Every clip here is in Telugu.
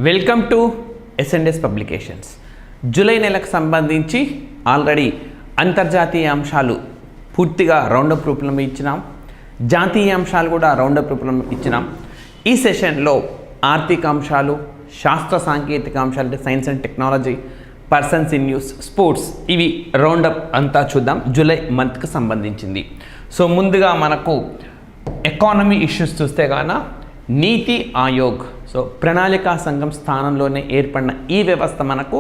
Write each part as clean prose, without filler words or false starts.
Welcome to S and S publications. July నెలకు సంబంధించి ఆల్రెడీ అంతర్జాతీయ అంశాలు పూర్తిగా రౌండప్ రూపంలో ఇచ్చినాం, జాతీయ అంశాలు కూడా రౌండప్ రూపంలో ఇచ్చినాం. ఈ సెషన్లో ఆర్థిక అంశాలు, శాస్త్ర సాంకేతిక అంశాలు అంటే science and technology, persons in news, sports, ఇవి రౌండప్ అంతా చూద్దాం జూలై మంత్కి సంబంధించింది. సో ముందుగా మనకు ఎకానమీ ఇష్యూస్ చూస్తే గాన నీతి ఆయోగ్, సో ప్రణాళికా సంఘం స్థానంలోనే ఏర్పడిన ఈ వ్యవస్థ మనకు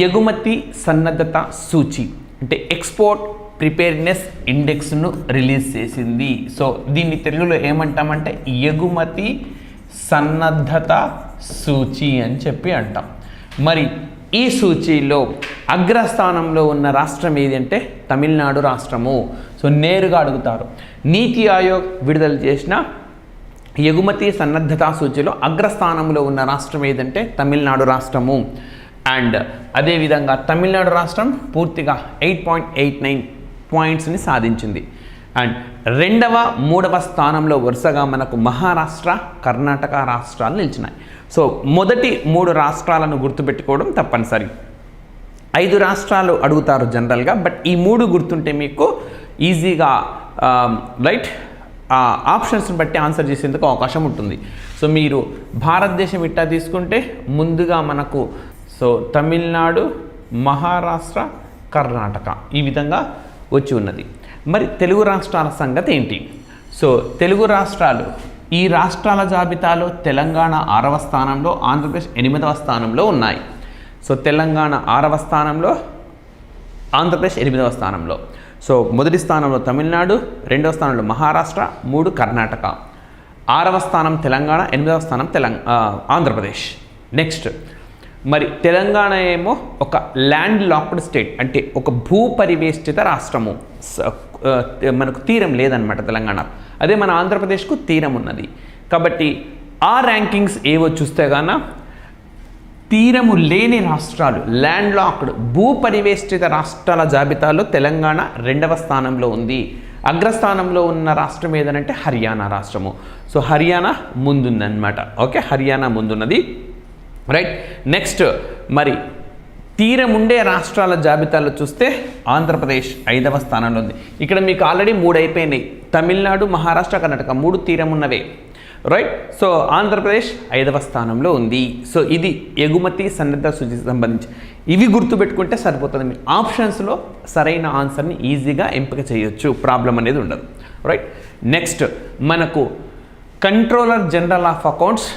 ఎగుమతి సన్నద్ధత సూచి అంటే ఎక్స్పోర్ట్ ప్రిపేర్నెస్ ఇండెక్స్ను రిలీజ్ చేసింది. సో దీన్ని తెలుగులో ఏమంటామంటే ఎగుమతి సన్నద్ధత సూచి అని చెప్పి అంటాం. మరి ఈ సూచీలో అగ్రస్థానంలో ఉన్న రాష్ట్రం ఏది అంటే తమిళనాడు రాష్ట్రము. సో నేరుగా అడుగుతారు, నీతి ఆయోగ్ విడుదల చేసిన ఎగుమతి సన్నద్ధత సూచీలో అగ్రస్థానంలో ఉన్న రాష్ట్రం ఏదంటే తమిళనాడు రాష్ట్రము. అండ్ అదేవిధంగా తమిళనాడు రాష్ట్రం పూర్తిగా 8.89 పాయింట్స్ని సాధించింది. అండ్ రెండవ మూడవ స్థానంలో వరుసగా మనకు మహారాష్ట్ర, కర్ణాటక రాష్ట్రాలు నిలిచినాయి. సో మొదటి 3 రాష్ట్రాలను గుర్తుపెట్టుకోవడం తప్పనిసరి. 5 రాష్ట్రాలు అడుగుతారు జనరల్గా, బట్ ఈ 3 గుర్తుంటే మీకు ఈజీగా రైట్ ఆప్షన్స్ని బట్టి ఆన్సర్ చేసేందుకు అవకాశం ఉంటుంది. సో మీరు భారతదేశం ఇట్టా తీసుకుంటే ముందుగా మనకు సో తమిళనాడు, మహారాష్ట్ర, కర్ణాటక ఈ విధంగా వచ్చి ఉన్నది. మరి తెలుగు రాష్ట్రాల సంగతి ఏంటి? సో తెలుగు రాష్ట్రాలు, ఈ రాష్ట్రాల జాబితాలో తెలంగాణ 6వ స్థానంలో, ఆంధ్రప్రదేశ్ 8వ స్థానంలో ఉన్నాయి. సో తెలంగాణ 6వ స్థానంలో, ఆంధ్రప్రదేశ్ 8వ స్థానంలో. సో మొదటి స్థానంలో తమిళనాడు, 2వ స్థానంలో మహారాష్ట్ర, 3 కర్ణాటక, 6వ స్థానం తెలంగాణ, 8వ స్థానం ఆంధ్రప్రదేశ్. నెక్స్ట్ మరి తెలంగాణ ఏమో ఒక ల్యాండ్ లాక్డ్ స్టేట్ అంటే ఒక భూపరివేష్టిత రాష్ట్రము, మనకు తీరం లేదనమాట తెలంగాణ. అదే మన ఆంధ్రప్రదేశ్కు తీరం ఉన్నది. కాబట్టి ఆ ర్యాంకింగ్స్ ఏవో చూస్తే గాన తీరము లేని రాష్ట్రాలు, ల్యాండ్ లాక్డ్ భూపరివేష్టిత రాష్ట్రాల జాబితాలో తెలంగాణ 2వ స్థానంలో ఉంది. అగ్రస్థానంలో ఉన్న రాష్ట్రం ఏదనంటే హర్యానా రాష్ట్రము. సో హర్యానా ముందుందన్నమాట. ఓకే, హర్యానా ముందున్నది. రైట్. నెక్స్ట్ మరి తీరం ఉండే రాష్ట్రాల జాబితాలో చూస్తే ఆంధ్రప్రదేశ్ 5వ స్థానంలో ఉంది. ఇక్కడ మీకు ఆల్రెడీ 3 అయిపోయినాయి, తమిళనాడు, మహారాష్ట్ర, కర్ణాటక 3 తీరం ఉన్నవే. రైట్. సో ఆంధ్రప్రదేశ్ 5వ స్థానంలో ఉంది. సో ఇది ఎగుమతి సన్నద్ధ సూచికి సంబంధించి. ఇవి గుర్తుపెట్టుకుంటే సరిపోతుంది. మీ ఆప్షన్స్లో సరైన ఆన్సర్ని ఈజీగా ఎంపిక చేయొచ్చు, ప్రాబ్లం అనేది ఉండదు. రైట్. నెక్స్ట్ మనకు కంట్రోలర్ జనరల్ ఆఫ్ అకౌంట్స్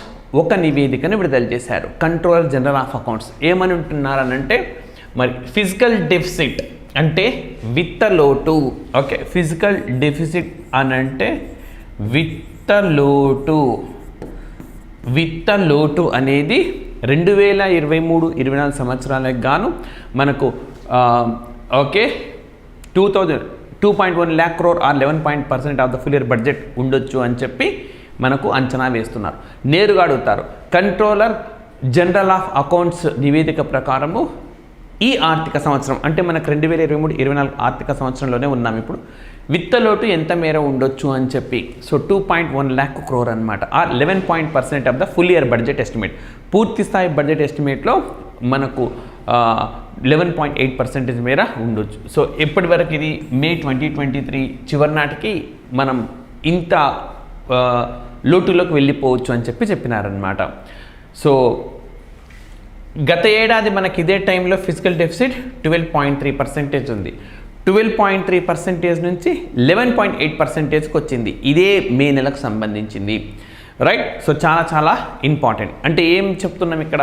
ఒక నివేదికను విడుదల చేశారు. కంట్రోలర్ జనరల్ ఆఫ్ అకౌంట్స్ ఏమని ఉంటున్నారనంటే మరి ఫిజికల్ డెఫిసిట్ అంటే విత్తలోటు. ఓకే, ఫిజికల్ డెఫిసిట్ అని అంటే విత్తలోటు అనేది 2023-24 సంవత్సరాలకు గాను మనకు okay 2.1 lakh crore or 11% of the full year budget ఉండొచ్చు అని చెప్పి మనకు అంచనా వేస్తున్నారు. నేరుగా అడుగుతారు, కంట్రోలర్ జనరల్ ఆఫ్ అకౌంట్స్ నివేదిక ప్రకారము ఈ ఆర్థిక సంవత్సరం అంటే మనకు 2023-24 ఆర్థిక సంవత్సరంలోనే ఉన్నాం ఇప్పుడు, విత్తలోటు ఎంత మేర ఉండొచ్చు అని చెప్పి. సో 2.1 lakh crore అనమాట, or 11% of the full year budget estimate. పూర్తి స్థాయి బడ్జెట్ ఎస్టిమేట్లో మనకు 11.8% మేర ఉండొచ్చు. సో ఎప్పటి వరకు ఇది మే 2023 చివరి నాటికి మనం ఇంత లోటులోకి వెళ్ళిపోవచ్చు అని చెప్పి చెప్పినారనమాట. సో గత ఏడాది మనకి ఇదే టైంలో ఫిజికల్ డెఫిసిట్ 12.3% ఉంది. 12.3% నుంచి 11.8%కి వచ్చింది. ఇదే మే నెలకు సంబంధించింది. రైట్. సో చాలా చాలా ఇంపార్టెంట్. అంటే ఏం చెప్తున్నాం ఇక్కడ,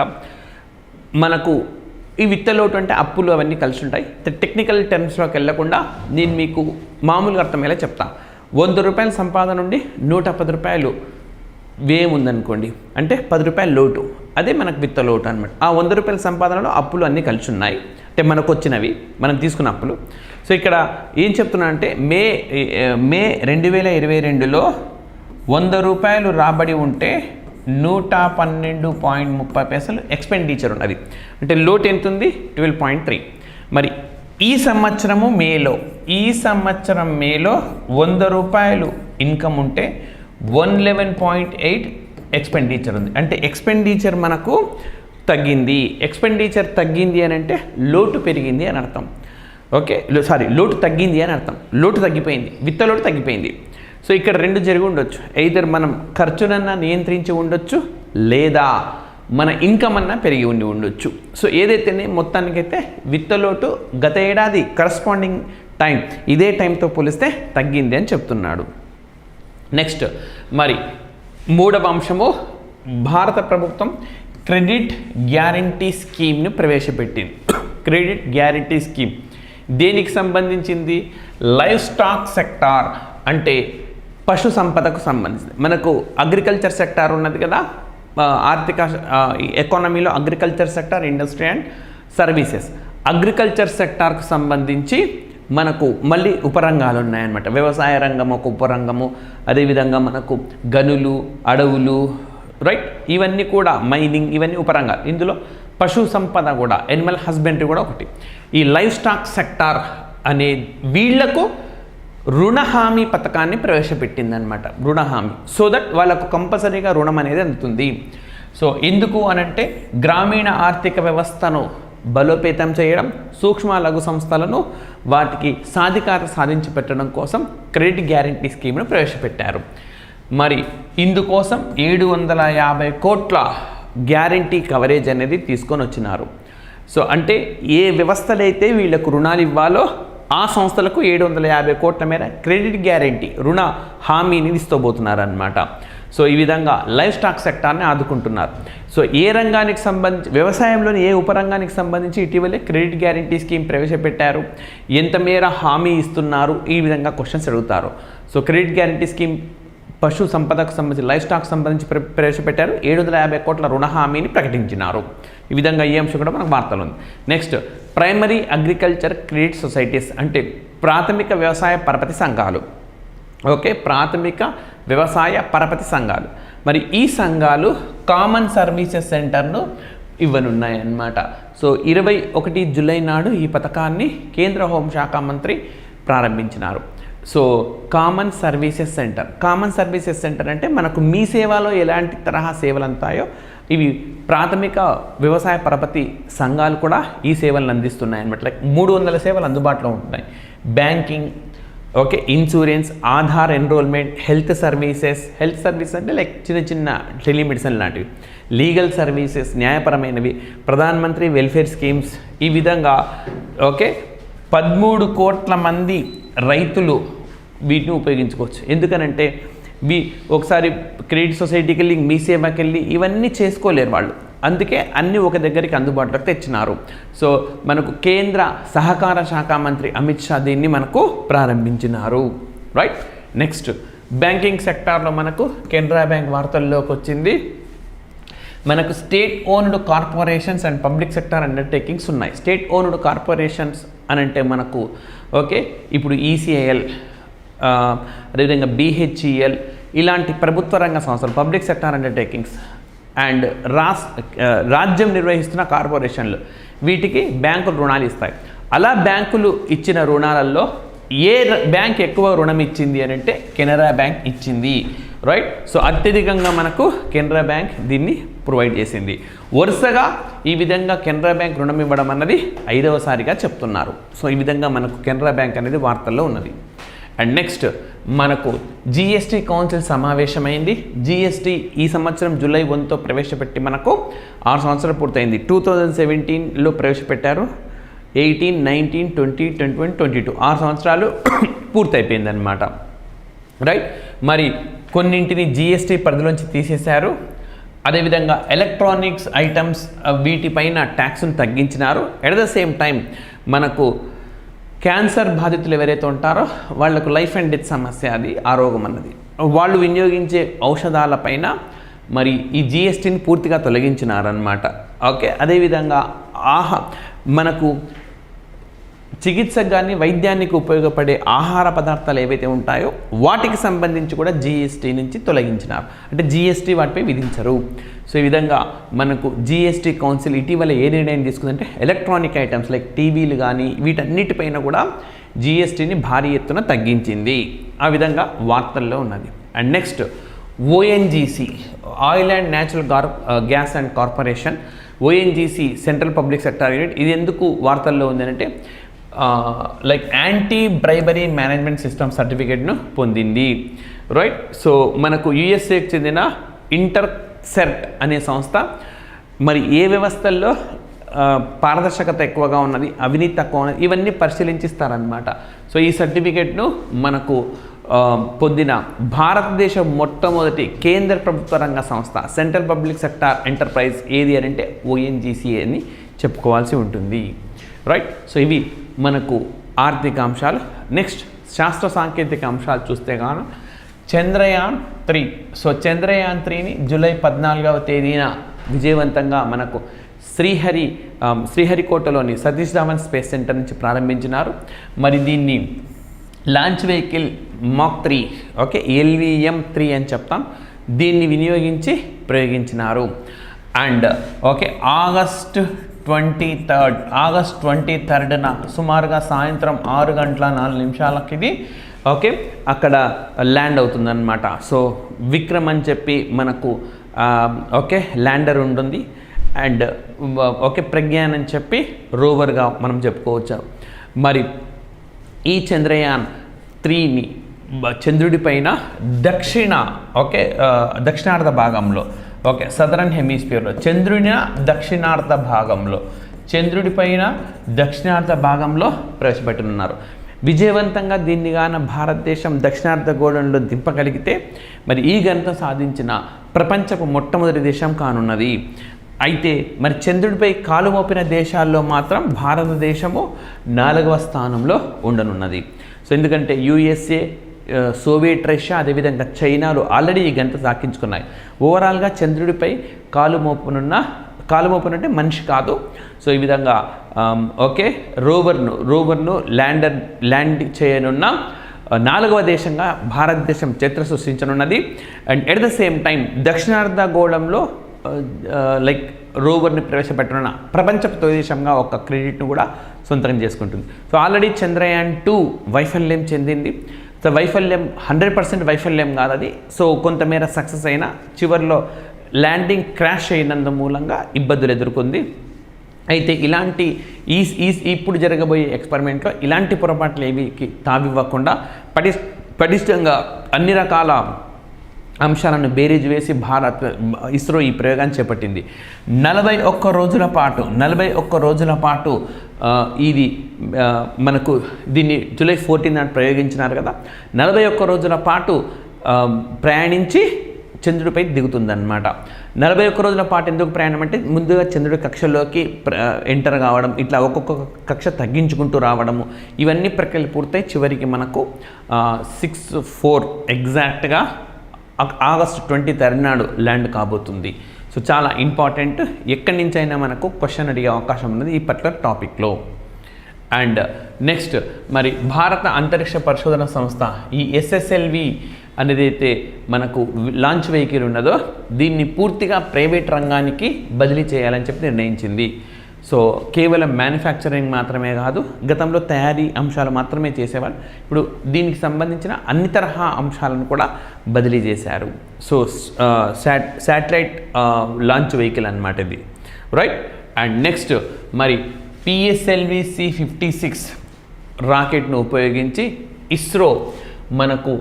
మనకు ఈ విత్తలోటు అంటే అప్పులు అవన్నీ కలిసి ఉంటాయి. టెక్నికల్ టర్మ్స్లోకి వెళ్ళకుండా నేను మీకు మామూలుగా అర్థమయ్యేలా చెప్తాను. 100 రూపాయల సంపాదన నుండి 110 రూపాయలు వ్యయం ఉందనుకోండి, అంటే 10 రూపాయల లోటు, అదే మనకు విత్తలోటు అనమాట. ఆ 100 రూపాయల సంపాదనలో అప్పులు అన్నీ కలిసి ఉన్నాయి, అంటే మనకు వచ్చినవి, మనం తీసుకున్న అప్పులు. సో ఇక్కడ ఏం చెప్తున్నా అంటే మే 2022లో 100 రూపాయలు రాబడి ఉంటే 112.30 ఎక్స్పెండిచర్ ఉన్నది, అంటే లోటు ఎంత ఉంది 12.3. మరి ఈ సంవత్సరం మేలో 100 రూపాయలు ఇన్కమ్ ఉంటే 111.8 ఎక్స్పెండిచర్ ఉంది. అంటే ఎక్స్పెండిచర్ మనకు తగ్గింది. ఎక్స్పెండిచర్ తగ్గింది అని అంటే లోటు పెరిగింది అని అర్థం. ఓకే, లోటు తగ్గింది అని అర్థం. లోటు తగ్గిపోయింది, విత్తలోటు తగ్గిపోయింది. సో ఇక్కడ రెండు జరిగి ఉండొచ్చు. ఎయిదర్ మనం ఖర్చునన్నా నియంత్రించి ఉండొచ్చు, లేదా మన ఇన్కమ్ అన్నా పెరిగి ఉండొచ్చు. సో ఏదైతేనే మొత్తానికైతే విత్తలోటు గత ఏడాది కరస్పాండింగ్ టైం ఇదే టైంతో పోలిస్తే తగ్గింది అని చెప్తున్నాడు. నెక్స్ట్ మరి మూడవ అంశము, భారత ప్రభుత్వం క్రెడిట్ గ్యారంటీ స్కీమ్ను ప్రవేశపెట్టింది. క్రెడిట్ గ్యారంటీ స్కీమ్ దేనికి సంబంధించింది? లైవ్ స్టాక్ సెక్టార్ అంటే పశు సంపదకు సంబంధించింది. మనకు అగ్రికల్చర్ సెక్టార్ ఉన్నది కదా, ఆర్థిక ఎకానమీలో agriculture sector, industry and services. Agriculture సెక్టార్కు సంబంధించి మనకు మళ్ళీ ఉపరంగాలు ఉన్నాయన్నమాట. వ్యవసాయ రంగం ఒక ఉపరంగము, అదేవిధంగా మనకు గనులు, అడవులు, రైట్, ఇవన్నీ కూడా మైనింగ్, ఇవన్నీ ఉపరంగాలు. ఇందులో పశు సంపద కూడా, ఎనిమల్ హస్బెండరీ కూడా ఒకటి. ఈ లైవ్ స్టాక్ సెక్టార్ అనే వీళ్లకు రుణ హామీ పథకాన్ని ప్రవేశపెట్టిందనమాట. రుణ హామీ, సో దట్ వాళ్ళకు కంపల్సరీగా రుణం అనేది అందుతుంది. సో ఎందుకు అనంటే గ్రామీణ ఆర్థిక వ్యవస్థను బలోపేతం చేయడం, సూక్ష్మ లఘు సంస్థలను వాటికి సాధికారత సాధించి పెట్టడం కోసం క్రెడిట్ గ్యారంటీ స్కీమ్ను ప్రవేశపెట్టారు. మరి ఇందుకోసం 750 కోట్ల గ్యారంటీ కవరేజ్ అనేది తీసుకొని వచ్చినారు. సో అంటే ఏ వ్యవస్థలైతే వీళ్లకు రుణాలు ఇవ్వాలో ఆ సంస్థలకు 750 కోట్ల మేర క్రెడిట్ గ్యారంటీ రుణ హామీని ఇస్తబోతున్నారనమాట. సో ఈ విధంగా లైవ్ స్టాక్ సెక్టార్ని ఆదుకుంటున్నారు. సో ఏ రంగానికి సంబంధించి, వ్యవసాయంలోని ఏ ఉపరంగానికి సంబంధించి ఇటీవలే క్రెడిట్ గ్యారంటీ స్కీమ్ ప్రవేశపెట్టారు, ఎంత మేర హామీ ఇస్తున్నారు, ఈ విధంగా క్వశ్చన్స్ అడుగుతారు. సో క్రెడిట్ గ్యారంటీ స్కీమ్ పశు సంపదకు సంబంధించి, లైవ్ స్టాక్ సంబంధించి ప్రవేశపెట్టారు. 750 కోట్ల రుణ హామీని ప్రకటించినారు. ఈ విధంగా ఈ అంశం కూడా మనకు వార్తలు ఉంది. Next, primary agriculture credit societies అంటే ప్రాథమిక వ్యవసాయ పరపతి సంఘాలు. ఓకే, ప్రాథమిక వ్యవసాయ పరపతి సంఘాలు. మరి ఈ సంఘాలు కామన్ సర్వీసెస్ సెంటర్ను ఇవ్వనున్నాయన్నమాట. సో 21 జూలై నాడు ఈ పథకాన్ని కేంద్ర హోంశాఖ మంత్రి ప్రారంభించినారు. సో కామన్ సర్వీసెస్ సెంటర్ అంటే మనకు మీ సేవలో ఎలాంటి తరహా సేవలు అంతాయో ఇవి ప్రాథమిక వ్యవసాయ పరపతి సంఘాలు కూడా ఈ సేవలను అందిస్తున్నాయి అన్నమాట. లైక్ 300 సేవలు అందుబాటులో ఉంటున్నాయి. Banking, okay, insurance, Aadhaar enrolment, health services అంటే లైక్ చిన్న టెలిమెడిసిన్ లాంటివి, లీగల్ సర్వీసెస్, న్యాయపరమైనవి, ప్రధానమంత్రి వెల్ఫేర్ స్కీమ్స్. ఈ విధంగా ఓకే 13 కోట్ల మంది రైతులు వీటిని ఉపయోగించుకోవచ్చు. ఎందుకనంటే ఒకసారి క్రెడిట్ సొసైటీకి వెళ్ళి, మీ సేవకి వెళ్ళి ఇవన్నీ చేసుకోలేరు వాళ్ళు. అందుకే అన్నీ ఒక దగ్గరికి అందుబాటులోకి తెచ్చినారు. సో మనకు కేంద్ర సహకార శాఖ మంత్రి అమిత్ షా దీన్ని మనకు ప్రారంభించినారు. రైట్. నెక్స్ట్, బ్యాంకింగ్ సెక్టార్లో మనకు కెనరా బ్యాంక్ వార్తల్లోకి వచ్చింది. మనకు state owned corporations and public sector undertakings ఉన్నాయి. స్టేట్ ఓన్డ్ కార్పొరేషన్స్ అని అంటే మనకు ఓకే ఇప్పుడు ఈసీఐఎల్, అదేవిధంగా BHEL ఇలాంటి ప్రభుత్వ రంగ సంస్థలు, పబ్లిక్ సెక్టార్ అండర్టేకింగ్స్ అండ్ రాజ్యం నిర్వహిస్తున్న కార్పొరేషన్లు, వీటికి బ్యాంకులు రుణాలు ఇస్తాయి. అలా బ్యాంకులు ఇచ్చిన రుణాలలో ఏ బ్యాంక్ ఎక్కువ రుణం ఇచ్చింది అని అంటే కెనరా బ్యాంక్ ఇచ్చింది. రైట్. సో అత్యధికంగా మనకు కెనరా బ్యాంక్ దీన్ని ప్రొవైడ్ చేసింది. వరుసగా ఈ విధంగా కెనరా బ్యాంక్ రుణం ఇవ్వడం అన్నది 5వసారిగా చెప్తున్నారు. సో ఈ విధంగా మనకు కెనరా బ్యాంక్ అనేది వార్తల్లో ఉన్నది. అండ్ నెక్స్ట్, మనకు GST కౌన్సిల్ సమావేశమైంది. GST ఈ సంవత్సరం జూలై 1తో ప్రవేశపెట్టి మనకు 6 సంవత్సరాలు పూర్తయింది. 2017లో ప్రవేశపెట్టారు. 18, 19, 20, 21, 22 6 సంవత్సరాలు పూర్తయిపోయిందనమాట. రైట్. మరి కొన్నింటిని GST పరిధిలోంచి తీసేశారు. అదేవిధంగా ఎలక్ట్రానిక్స్ ఐటమ్స్ వీటిపైన ట్యాక్స్ను తగ్గించినారు. ఎట్ ద సేమ్ టైం మనకు క్యాన్సర్ బాధితులు ఎవరైతే ఉంటారో వాళ్లకు లైఫ్ అండ్ డెత్ సమస్య, అది ఆ రోగం అన్నది, వాళ్ళు వినియోగించే ఔషధాలపైన మరి ఈ GSTని పూర్తిగా తొలగించినారన్నమాట. ఓకే. అదేవిధంగా మనకు చికిత్సకు కానీ వైద్యానికి ఉపయోగపడే ఆహార పదార్థాలు ఏవైతే ఉంటాయో వాటికి సంబంధించి కూడా GST నుంచి తొలగించినారు. అంటే GST వాటిపై విధించరు. సో ఈ విధంగా మనకు GST కౌన్సిల్ ఇటీవల ఏ నిర్ణయం తీసుకుందంటే ఎలక్ట్రానిక్ ఐటమ్స్ లైక్ టీవీలు కానీ వీటన్నిటిపైన కూడా GSTని భారీ ఎత్తున తగ్గించింది. ఆ విధంగా వార్తల్లో ఉన్నది. And next, ONGC oil and natural gas and corporation, ONGC central public sector unit, ఇది ఎందుకు వార్తల్లో ఉందంటే like anti bribery management system సర్టిఫికేట్ను పొందింది, రైట్. సో మనకు యుఎస్ఏకి చెందిన ఇంటర్సెర్ట్ అనే సంస్థ మరి ఏ వ్యవస్థల్లో పారదర్శకత ఎక్కువగా ఉన్నది, అవినీతి తక్కువ ఉన్నది, ఇవన్నీ పరిశీలించిస్తారనమాట. సో ఈ సర్టిఫికేట్ను మనకు పొందిన భారతదేశం మొట్టమొదటి కేంద్ర ప్రభుత్వ రంగ సంస్థ సెంట్రల్ పబ్లిక్ సెక్టార్ ఎంటర్ప్రైజ్ ఏది అని అంటే ఓఎన్జీసీ అని చెప్పుకోవాల్సి ఉంటుంది, రైట్. సో ఇవి మనకు ఆర్థిక అంశాలు. నెక్స్ట్ శాస్త్ర సాంకేతిక అంశాలు చూస్తే కాను చంద్రయాన్ 3. సో చంద్రయాన్ 3ని జూలై 14వ తేదీన విజయవంతంగా మనకు శ్రీహరికోటలోని సతీష్ ధావన్ స్పేస్ సెంటర్ నుంచి ప్రారంభించినారు. మరి దీన్ని లాంచ్ వెహికల్ మాక్ 3, ఓకే, LVM-3 అని చెప్తాం, దీన్ని వినియోగించి ప్రయోగించినారు. అండ్ ఓకే ఆగస్ట్ 23న సుమారుగా సాయంత్రం 6:04 ఇది ఓకే అక్కడ ల్యాండ్ అవుతుందన్నమాట. సో విక్రమ్ అని చెప్పి మనకు ఓకే ల్యాండర్ ఉంటుంది. అండ్ ఓకే ప్రజ్ఞాన్ అని చెప్పి రోవర్గా మనం చెప్పుకోవచ్చు. మరి ఈ చంద్రయాన్ 3ని చంద్రుడి పైన దక్షిణార్ధ భాగంలో ఓకే సదరన్ హెమిస్ఫియర్లో చంద్రుడి పైన దక్షిణార్ధ భాగంలో ప్రవేశపెట్టనున్నారు. విజయవంతంగా దీన్ని గాన భారతదేశం దక్షిణార్ధ గోళంలో దింపగలిగితే మరి ఈ ఘనత సాధించిన ప్రపంచపు మొట్టమొదటి దేశం కానున్నది. అయితే మరి చంద్రుడిపై కాలు మోపిన దేశాల్లో మాత్రం భారతదేశము 4వ స్థానంలో ఉండనున్నది. సో ఎందుకంటే యుఎస్ఏ, సోవియట్ రష్యా, అదేవిధంగా చైనాలు ఆల్రెడీ ఈ ఘనత సాధించుకున్నాయి. ఓవరాల్గా చంద్రుడిపై కాలు మోపునంటే మనిషి కాదు. సో ఈ విధంగా ఓకే రోవర్ను ల్యాండ్ చేయనున్న 4వ దేశంగా భారతదేశం చరిత్ర సృష్టించనున్నది. And at the same time దక్షిణార్ధ గోళంలో లైక్ రోవర్ని ప్రవేశపెట్టనున్న ప్రపంచపు తొలి దేశంగా ఒక క్రెడిట్ను కూడా సొంతం చేసుకుంటుంది. సో ఆల్రెడీ చంద్రయాన్ 2 వైఫల్యం చెందింది. సో వైఫల్యం 100% వైఫల్యం కాదు అది. సో కొంతమేర సక్సెస్ అయినా చివరిలో ల్యాండింగ్ క్రాష్ అయినందు మూలంగా ఇబ్బందులు ఎదుర్కొంది. అయితే ఇలాంటి ఇప్పుడు జరగబోయే ఎక్స్పెరిమెంట్లో ఇలాంటి పొరపాట్లు ఏవికి తావివ్వకుండా పటిష్టంగా అన్ని రకాల అంశాలను బేరీజ్ వేసి ఇస్రో ఈ ప్రయోగాన్ని చేపట్టింది. 41 రోజుల పాటు ఇది మనకు దీన్ని జూలై 14 నాడు ప్రయోగించినారు కదా. 41 రోజుల పాటు ప్రయాణించి చంద్రుడిపై దిగుతుందన్నమాట. 41 రోజుల పాటు ఎందుకు ప్రయాణం అంటే ముందుగా చంద్రుడి కక్షలోకి ఎంటర్ కావడం, ఇట్లా ఒక్కొక్క కక్ష తగ్గించుకుంటూ రావడము, ఇవన్నీ ప్రక్రియలు పూర్తయి చివరికి మనకు 6/4 ఎగ్జాక్ట్గా ఆగస్టు 23 నాడు ల్యాండ్ కాబోతుంది. సో చాలా ఇంపార్టెంట్. ఎక్కడి నుంచి అయినా మనకు క్వశ్చన్ అడిగే అవకాశం ఉన్నది ఈ పర్టికులర్ టాపిక్లో. అండ్ నెక్స్ట్ మరి భారత అంతరిక్ష పరిశోధన సంస్థ ఈ SSLV అనేది అయితే మనకు లాంచ్ వెహికల్ ఉన్నదో దీన్ని పూర్తిగా ప్రైవేట్ రంగానికి బదిలీ చేయాలని చెప్పి నిర్ణయించింది. సో కేవలం మ్యానుఫ్యాక్చరింగ్ మాత్రమే కాదు, గతంలో తయారీ అంశాలు మాత్రమే చేసేవాళ్ళు, ఇప్పుడు దీనికి సంబంధించిన అన్ని తరహా అంశాలను కూడా బదిలీ చేశారు. సో శాటిలైట్ లాంచ్ వెహికల్ అన్నమాట ఇది, రైట్. అండ్ నెక్స్ట్ మరి PSLV C-56 రాకెట్ను ఉపయోగించి ఇస్రో మనకు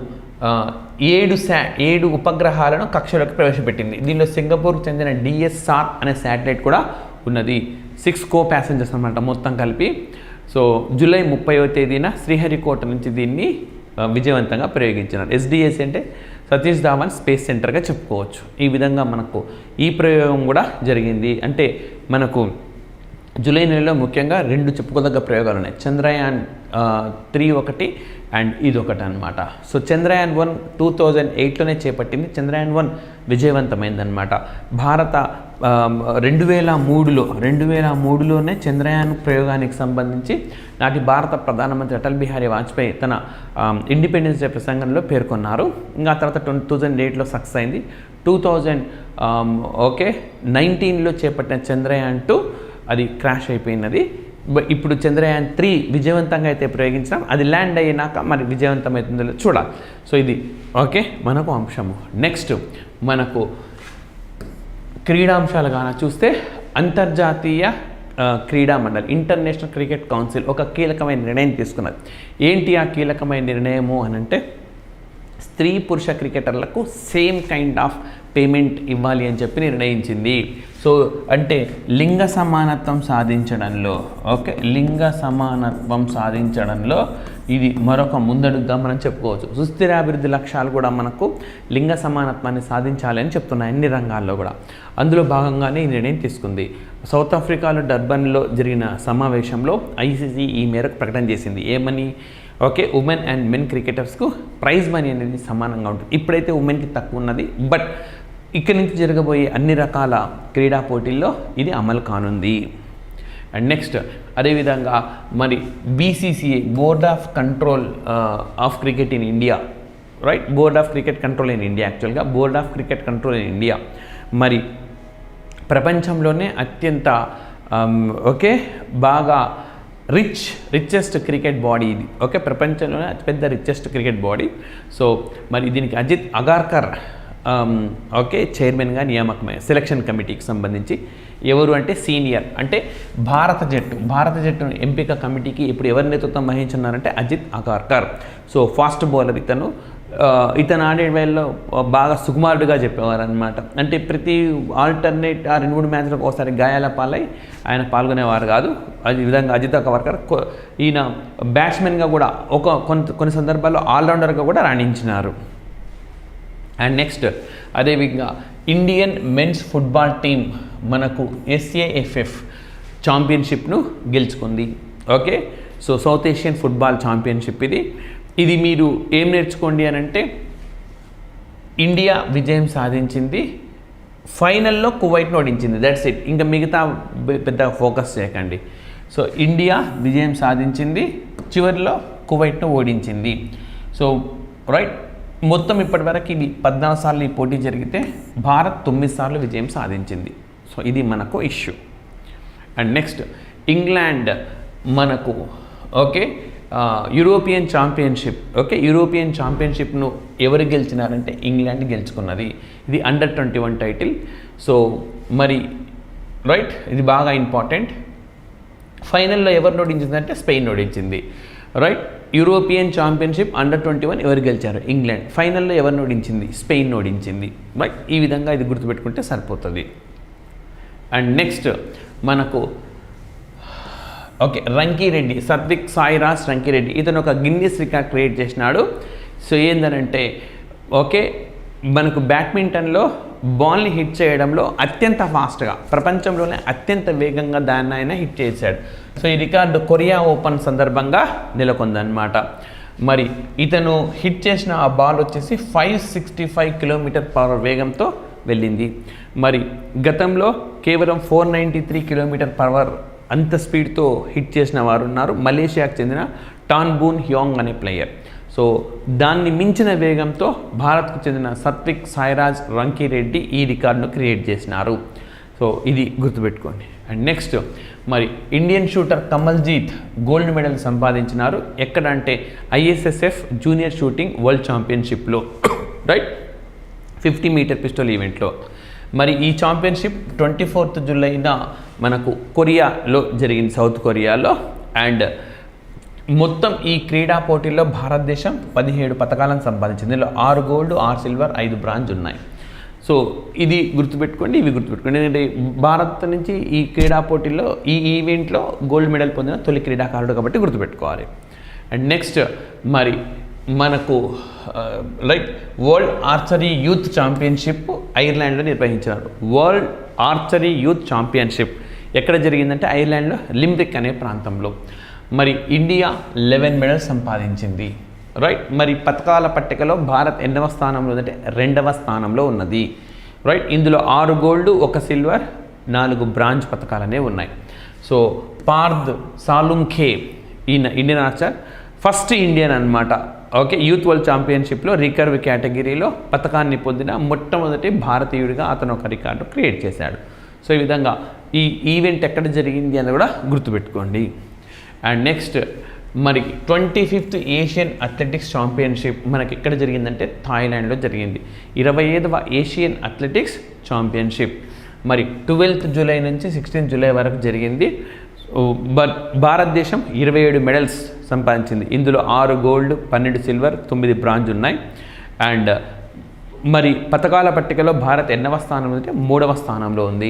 7 ఉపగ్రహాలను కక్షలోకి ప్రవేశపెట్టింది. దీనిలో సింగపూర్కు చెందిన DSR అనే శాటిలైట్ కూడా ఉన్నది. 6 కో-ప్యాసింజర్స్ అనమాట మొత్తం కలిపి. సో జూలై 30వ తేదీన శ్రీహరికోట నుంచి దీన్ని విజయవంతంగా ప్రయోగించినారు. SDSC అంటే సతీష్ ధావన్ స్పేస్ సెంటర్గా చెప్పుకోవచ్చు. ఈ విధంగా మనకు ఈ ప్రయోగం కూడా జరిగింది. అంటే మనకు జూలై నెలలో ముఖ్యంగా 2 చెప్పుకోదగ్గ ప్రయోగాలు ఉన్నాయి. చంద్రయాన్ 3 ఒకటి అండ్ ఇది ఒకటి అనమాట. సో చంద్రయాన్ 1 2008లోనే చేపట్టింది. చంద్రయాన్ 1 విజయవంతమైందనమాట. భారత 2003లోనే చంద్రయాన్ ప్రయోగానికి సంబంధించి నాటి భారత ప్రధానమంత్రి అటల్ బిహారీ వాజ్పేయి తన ఇండిపెండెన్స్ డే ప్రసంగంలో పేర్కొన్నారు. ఇంకా తర్వాత 2008లో సక్సెస్ అయింది. 2019లో చేపట్టిన చంద్రయాన్ 2 అది క్రాష్ అయిపోయినది. ఇప్పుడు చంద్రయాన్ 3 విజయవంతంగా అయితే ప్రయోగించాం, అది ల్యాండ్ అయినాక మరి విజయవంతమవుతుందో చూడాలి. సో ఇది ఓకే మనకు అంశము. నెక్స్ట్ మనకు క్రీడాంశాలు కానీ చూస్తే అంతర్జాతీయ క్రీడా మండలి ఇంటర్నేషనల్ క్రికెట్ కౌన్సిల్ ఒక కీలకమైన నిర్ణయం తీసుకున్నది. ఏంటి ఆ కీలకమైన నిర్ణయము అని అంటే స్త్రీ పురుష క్రికెటర్లకు సేమ్ కైండ్ ఆఫ్ పేమెంట్ ఇవ్వాలి అని చెప్పి నిర్ణయించింది. సో అంటే లింగ సమానత్వం సాధించడంలో లింగ సమానత్వం సాధించడంలో ఇది మరొక ముందడుగుగా మనం చెప్పుకోవచ్చు. సుస్థిరాభివృద్ధి లక్ష్యాలు కూడా మనకు లింగ సమానత్వాన్ని సాధించాలి అని చెప్తున్నాయి అన్ని రంగాల్లో కూడా. అందులో భాగంగానే ఈ నిర్ణయం తీసుకుంది. సౌత్ ఆఫ్రికాలో డర్బన్లో జరిగిన సమావేశంలో ఐసీసీ ఈ మేరకు ప్రకటన చేసింది. ఏమని ఉమెన్ అండ్ మెన్ క్రికెటర్స్కు ప్రైజ్ మనీ అనేది సమానంగా ఉంటుంది. ఇప్పుడైతే ఉమెన్కి తక్కువ ఉన్నది, బట్ ఇక్కడి నుంచి జరగబోయే అన్ని రకాల క్రీడా పోటీల్లో ఇది అమలు కానుంది. అండ్ నెక్స్ట్ అదేవిధంగా మరి BCCI board of control of cricket in India, right, board of cricket control in India, యాక్చువల్గా board of cricket control in India మరి ప్రపంచంలోనే అత్యంత బాగా రిచెస్ట్ క్రికెట్ బాడీ ఇది. ప్రపంచంలోనే అతిపెద్ద రిచెస్ట్ క్రికెట్ బాడీ. సో మరి దీనికి అజిత్ అగార్కర్ చైర్మన్గా నియామకమైన సెలక్షన్ కమిటీకి సంబంధించి ఎవరు అంటే సీనియర్ అంటే భారత జట్టు ఎంపిక కమిటీకి ఇప్పుడు ఎవరి నేతృత్వం వహించున్నారంటే Ajit Agarkar. So fast bowler ఇతను ఆడే వేళలో బాగా సుకుమారుడుగా చెప్పేవారు అనమాట. అంటే ప్రతి ఆల్టర్నేట్ 2-3 మ్యాచ్లకు ఒకసారి గాయాల పాలై ఆయన పాల్గొనేవారు కాదు. ఈ విధంగా అజిత్ అగార్కర్ ఈయన బ్యాట్స్మెన్గా కూడా కొన్ని సందర్భాల్లో ఆల్రౌండర్గా కూడా రాణించినారు. అండ్ నెక్స్ట్ అదేవిధంగా ఇండియన్ మెన్స్ ఫుట్బాల్ టీం మనకు SAFF ఛాంపియన్షిప్ను గెలుచుకుంది. So south Asian football championship ఇది మీరు ఏం నేర్చుకోండి అని అంటే ఇండియా విజయం సాధించింది, ఫైనల్లో కువైట్ను ఓడించింది, దట్స్ ఇట్. ఇంకా మిగతా పెద్ద ఫోకస్ చేయకండి. సో ఇండియా విజయం సాధించింది, చివరిలో కువైట్ను ఓడించింది. సో రైట్, మొత్తం ఇప్పటివరకు ఇది 14 సార్లు ఈ పోటీ జరిగితే భారత్ 9 సార్లు విజయం సాధించింది. సో ఇది మనకు ఇష్యూ. అండ్ నెక్స్ట్ ఇంగ్లాండ్ మనకు యూరోపియన్ ఛాంపియన్షిప్ను ఎవరు గెలిచినారంటే ఇంగ్లాండ్ గెలుచుకున్నది. ఇది అండర్ 21 టైటిల్. సో మరి రైట్, ఇది బాగా ఇంపార్టెంట్. ఫైనల్లో ఎవరు ఓడించిందంటే స్పెయిన్ ఓడించింది. రైట్, యూరోపియన్ ఛాంపియన్షిప్ అండర్ 21 ఎవరు గెలిచారు? ఇంగ్లాండ్. ఫైనల్లో ఎవరిని ఓడించింది? స్పెయిన్ ఓడించింది. రైట్, ఈ విధంగా ఇది గుర్తుపెట్టుకుంటే సరిపోతుంది. అండ్ నెక్స్ట్ మనకు రంకిరెడ్డి, సత్విక్ సాయిరాజ్ రంకిరెడ్డి, ఇతను ఒక గిన్నీస్ రికార్డ్ క్రియేట్ చేసినాడు. సో ఏంటంటే మనకు బ్యాడ్మింటన్లో బాల్ని హిట్ చేయడంలో అత్యంత ఫాస్ట్గా, ప్రపంచంలోనే అత్యంత వేగంగా దాన్ని ఆయన హిట్ చేశాడు. సో ఈ రికార్డు కొరియా ఓపెన్ సందర్భంగా నెలకొందన్నమాట. మరి ఇతను హిట్ చేసిన ఆ బాల్ వచ్చేసి 565 km/h వేగంతో వెళ్ళింది. మరి గతంలో కేవలం 493 km/h అంత స్పీడ్తో హిట్ చేసిన వారు ఉన్నారు, మలేషియాకు చెందిన టాన్ బూన్ హ్యాంగ్ అనే ప్లేయర్. సో దాన్ని మించిన వేగంతో భారత్కు చెందిన సత్విక్ సాయిరాజ్ రంకిరెడ్డి ఈ రికార్డును క్రియేట్ చేసినారు. సో ఇది గుర్తుపెట్టుకోండి. అండ్ నెక్స్ట్ మరి Indian shooter Kamaljeet gold medal సంపాదించినారు. ఎక్కడంటే ISSF జూనియర్ షూటింగ్ వరల్డ్ ఛాంపియన్షిప్లో, రైట్, 50 మీటర్ పిస్టల్ ఈవెంట్లో. మరి ఈ ఛాంపియన్షిప్ 24th జూలైన మనకు కొరియాలో జరిగింది, సౌత్ కొరియాలో. అండ్ మొత్తం ఈ క్రీడా పోటీల్లో భారతదేశం 17 పతకాలను సంపాదించింది. ఇందులో 6 గోల్డ్, 6 సిల్వర్, 5 బ్రాంజ్ ఉన్నాయి. సో ఇది గుర్తుపెట్టుకోండి, ఇవి గుర్తుపెట్టుకోండి. ఎందుకంటే భారత్ నుంచి ఈ క్రీడా పోటీల్లో ఈ ఈవెంట్లో గోల్డ్ మెడల్ పొందిన తొలి క్రీడాకారుడు కాబట్టి గుర్తుపెట్టుకోవాలి. అండ్ నెక్స్ట్ మరి మనకు right, world archery youth championship ఐర్లాండ్లో నిర్వహించారు. వరల్డ్ ఆర్చరీ యూత్ ఛాంపియన్షిప్ ఎక్కడ జరిగిందంటే ఐర్లాండ్లో లింబ్రిక్ అనే ప్రాంతంలో. మరి ఇండియా 11 మెడల్స్ సంపాదించింది. రైట్, మరి పథకాల పట్టికలో భారత్ ఎన్నవ స్థానంలో ఉందంటే 2వ స్థానంలో ఉన్నది. రైట్, ఇందులో 6 గోల్డ్, 1 సిల్వర్, 4 బ్రాంజ్ పథకాలనే ఉన్నాయి. సో పార్థ్ సాలుంఖే ఈయన ఇండియన్ ఆర్చర్, ఫస్ట్ ఇండియన్ అనమాట. యూత్ వరల్డ్ ఛాంపియన్షిప్లో రికర్వ్ కేటగిరీలో పథకాన్ని పొందిన మొట్టమొదటి భారతీయుడిగా అతను ఒక రికార్డు క్రియేట్ చేశాడు. సో ఈ విధంగా ఈ ఈవెంట్ ఎక్కడ జరిగింది అని కూడా గుర్తుపెట్టుకోండి. అండ్ నెక్స్ట్ మరి 25th ఏషియన్ అథ్లెటిక్స్ ఛాంపియన్షిప్ మనకి ఎక్కడ జరిగిందంటే థాయిలాండ్లో జరిగింది. 25వ ఏషియన్ అథ్లెటిక్స్ ఛాంపియన్షిప్ మరి 12th జూలై నుంచి 16th జూలై వరకు జరిగింది. బట్ భారతదేశం 27 మెడల్స్ సంపాదించింది. ఇందులో 6 గోల్డ్, 12 సిల్వర్, 9 బ్రాంజ్ ఉన్నాయి. అండ్ మరి పథకాల పట్టికలో భారత్ ఎన్నవ స్థానంలో అంటే 3వ స్థానంలో ఉంది.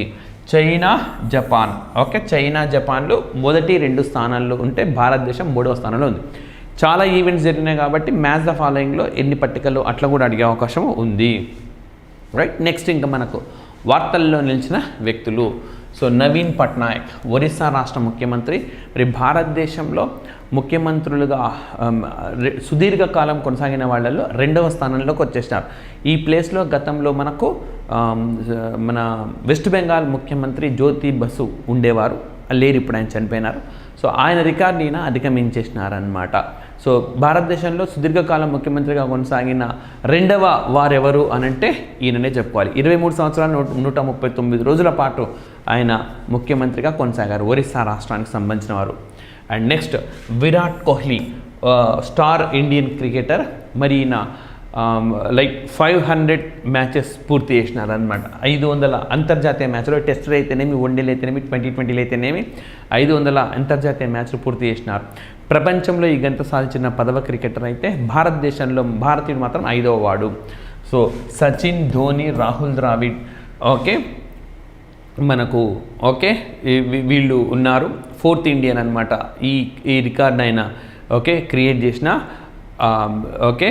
చైనా, జపాన్ ఓకే, చైనా, జపాన్లు మొదటి 2 స్థానాల్లో ఉంటే భారతదేశం 3వ స్థానంలో ఉంది. చాలా ఈవెంట్స్ జరిగినాయి కాబట్టి మ్యాచ్ ద ఫాలోయింగ్లో ఎన్ని పట్టికలు అట్లా కూడా అడిగే అవకాశం ఉంది. రైట్, నెక్స్ట్ ఇంకా మనకు వార్తల్లో నిలిచిన వ్యక్తులు. సో నవీన్ పట్నాయక్ ఒరిస్సా రాష్ట్ర ముఖ్యమంత్రి. మరి భారతదేశంలో ముఖ్యమంత్రులుగా సుదీర్ఘకాలం కొనసాగిన వాళ్ళల్లో 2వ స్థానంలోకి వచ్చేసినారు. ఈ ప్లేస్లో గతంలో మనకు మన వెస్ట్ బెంగాల్ ముఖ్యమంత్రి జ్యోతి బసు ఉండేవారు, లేరు, ఇప్పుడు ఆయన చనిపోయినారు. సో ఆయన రికార్డుని ఈయన అధిగమించేసినారనమాట. సో భారతదేశంలో సుదీర్ఘకాలం ముఖ్యమంత్రిగా కొనసాగిన 2వ వారెవరు అనంటే ఈయననే చెప్పుకోవాలి. 23 సంవత్సరాలు 139 రోజుల పాటు ఆయన ముఖ్యమంత్రిగా కొనసాగారు, ఒరిస్సా రాష్ట్రానికి సంబంధించిన వారు. And next Virat Kohli, star Indian cricketer. మరి ఈయన లైక్ 500 మ్యాచెస్ పూర్తి చేసినారనమాట. 500 అంతర్జాతీయ మ్యాచ్లో, టెస్టులు అయితేనేమి, వన్డేలు అయితేనేమి, 2020 అయితేనేమి 500 అంతర్జాతీయ మ్యాచ్లు పూర్తి చేసినారు. ప్రపంచంలో ఈ గంట సాధించిన 10వ క్రికెటర్ అయితే భారతదేశంలో భారతీయుడు మాత్రం 5వ వాడు. సో సచిన్, ధోని, రాహుల్ ద్రావిడ్ ఓకే మనకు ఓకే వీళ్ళు ఉన్నారు. 4th ఇండియన్ అనమాట ఈ రికార్డ్ అయినా ఓకే క్రియేట్ చేసిన ఓకే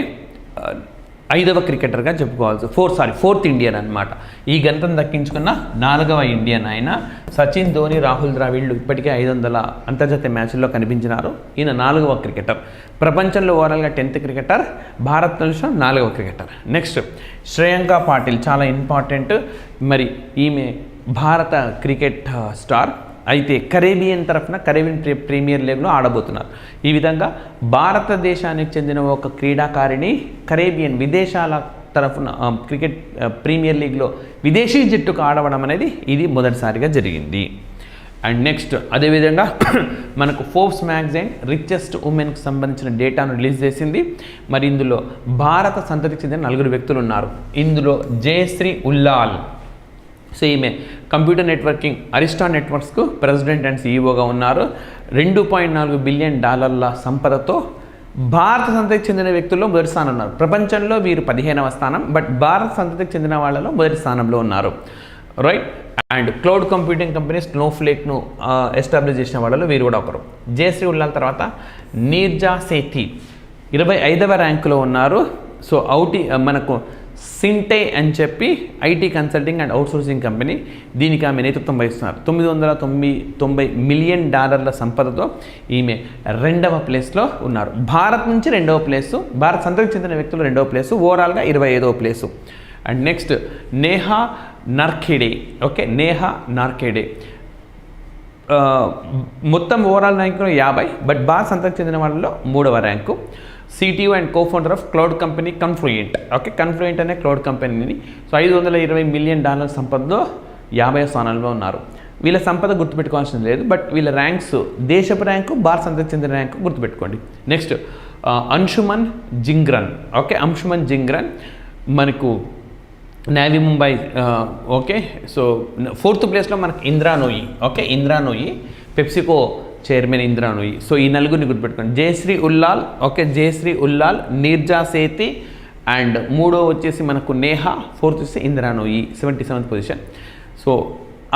5వ క్రికెటర్గా చెప్పుకోవాల్సి 4th ఇండియన్ అనమాట. ఈ గంటను దక్కించుకున్న 4వ ఇండియన్ ఆయన. సచిన్, ధోని, రాహుల్ ద్రావిడ్లు ఇప్పటికే 500 అంతర్జాతీయ మ్యాచ్ల్లో కనిపించినారు. ఈయన 4వ క్రికెటర్. ప్రపంచంలో ఓవరాల్గా 10th క్రికెటర్, భారతదేశం 4వ క్రికెటర్. నెక్స్ట్ శ్రేయాంక పాటిల్, చాలా ఇంపార్టెంట్. మరి ఈమె భారత క్రికెట్ స్టార్ అయితే కరేబియన్ తరఫున కరేబియన్ ప్రీమియర్ లీగ్లో ఆడబోతున్నారు. ఈ విధంగా భారతదేశానికి చెందిన ఒక క్రీడాకారిణి కరేబియన్ విదేశాల తరఫున క్రికెట్ ప్రీమియర్ లీగ్లో విదేశీ జట్టుకు ఆడవడం అనేది ఇది మొదటిసారిగా జరిగింది. అండ్ నెక్స్ట్ అదేవిధంగా మనకు ఫోర్బ్స్ మ్యాగజైన్ రిచెస్ట్ ఉమెన్కి సంబంధించిన డేటాను రిలీజ్ చేసింది. మరి ఇందులో భారత సంతతికి చెందిన 4 వ్యక్తులు ఉన్నారు. ఇందులో జయశ్రీ ఉల్లాల్, సో ఈమె కంప్యూటర్ నెట్వర్కింగ్ అరిస్టా నెట్వర్క్స్కు ప్రెసిడెంట్ అండ్ సీఈఓగా ఉన్నారు. $2.4 బిలియన్ సంపదతో భారత సంతతికి చెందిన వ్యక్తుల్లో మొదటి స్థానం ఉన్నారు. ప్రపంచంలో వీరు 15వ స్థానం, బట్ భారత సంతతికి చెందిన వాళ్ళలో మొదటి స్థానంలో ఉన్నారు. Right, and cloud computing company స్నోఫ్లేక్ను ఎస్టాబ్లిష్ చేసిన వాళ్ళలో వీరు కూడా ఒకరు. జయశ్రీ ఉల్లాల్ తర్వాత నీర్జా సేథి 25వ ర్యాంకులో ఉన్నారు. సో మనకు సింటై అని చెప్పి IT consulting and outsourcing company, దీనికి ఆమె నేతృత్వం వహిస్తున్నారు. $990 మిలియన్ సంపదతో ఈమె 2వ ప్లేస్లో ఉన్నారు. భారత్ నుంచి 2వ ప్లేసు, భారత సంతతికి చెందిన వ్యక్తులు 2వ ప్లేసు, ఓవరాల్గా 25వ place. And next Neha Narkhede okay, Neha Narkhede మొత్తం ఓవరాల్ ర్యాంకులో 50, బట్ భారత సంతతికి చెందిన వాళ్ళలో 3వ rank. CTO and co-founder of cloud company Confluent okay, Confluent అనే క్లౌడ్ కంపెనీని. సో $520 మిలియన్ సంపదలో 50వ స్థానంలో ఉన్నారు. వీళ్ళ సంపద గుర్తుపెట్టుకోవాల్సిన లేదు, బట్ వీళ్ళ ర్యాంక్స్ దేశపు ర్యాంకు, భారత సంతతికి చెందిన ర్యాంకు గుర్తుపెట్టుకోండి. నెక్స్ట్ అంశుమన్ జింగ్రన్ ఓకే, అంశుమన్ జింగ్రన్ మనకు navy Mumbai okay. So 4th ప్లేస్లో మనకు Indra Nooyi okay, Indra Nooyi PepsiCo chairman Indra Nooyi. So ఈ 4గురిని గుర్తుపెట్టుకోండి. జయశ్రీ ఉల్లాల్ ఓకే, జయశ్రీ ఉల్లాల్, నీర్జా సేతి అండ్ 3వ వచ్చేసి మనకు నేహా, 4th వచ్చేసి Indra Nooyi 77th position. So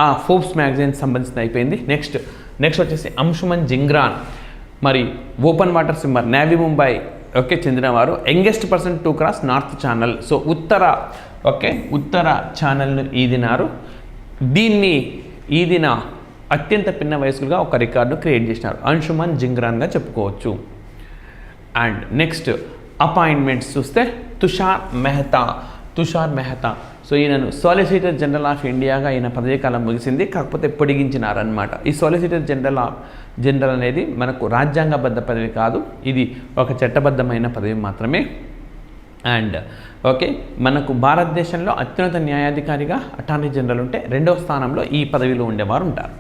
ఆ ఫోర్బ్స్ మ్యాగజైన్ సంబంధించిన అయిపోయింది. నెక్స్ట్ వచ్చేసి అంశుమన్ జింగ్రాన్, మరి open water swimmer, navy Mumbai okay చెందినవారు. Youngest person to cross North Channel, so ఉత్తర ఛానల్ను ఈదినారు. దీన్ని ఈదిన అత్యంత పిన్న వయస్కులుగా ఒక రికార్డు క్రియేట్ చేసినారు. అంశుమన్ జింగ్రాన్గా చెప్పుకోవచ్చు. అండ్ నెక్స్ట్ అపాయింట్మెంట్స్ చూస్తే తుషార్ మెహతా సో ఈయనను సాలిసిటర్ జనరల్ ఆఫ్ ఇండియాగా ఈయన పదవీ కాలం ముగిసింది, కాకపోతే పొడిగించినారనమాట. ఈ సాలిసిటర్ జనరల్ అనేది మనకు రాజ్యాంగబద్ధ పదవి కాదు, ఇది ఒక చట్టబద్ధమైన పదవి మాత్రమే. అండ్ ఓకే, మనకు భారతదేశంలో అత్యున్నత న్యాయాధికారిగా అటార్నీ జనరల్ ఉంటే రెండవ స్థానంలో ఈ పదవిలో ఉండేవారు ఉంటారు.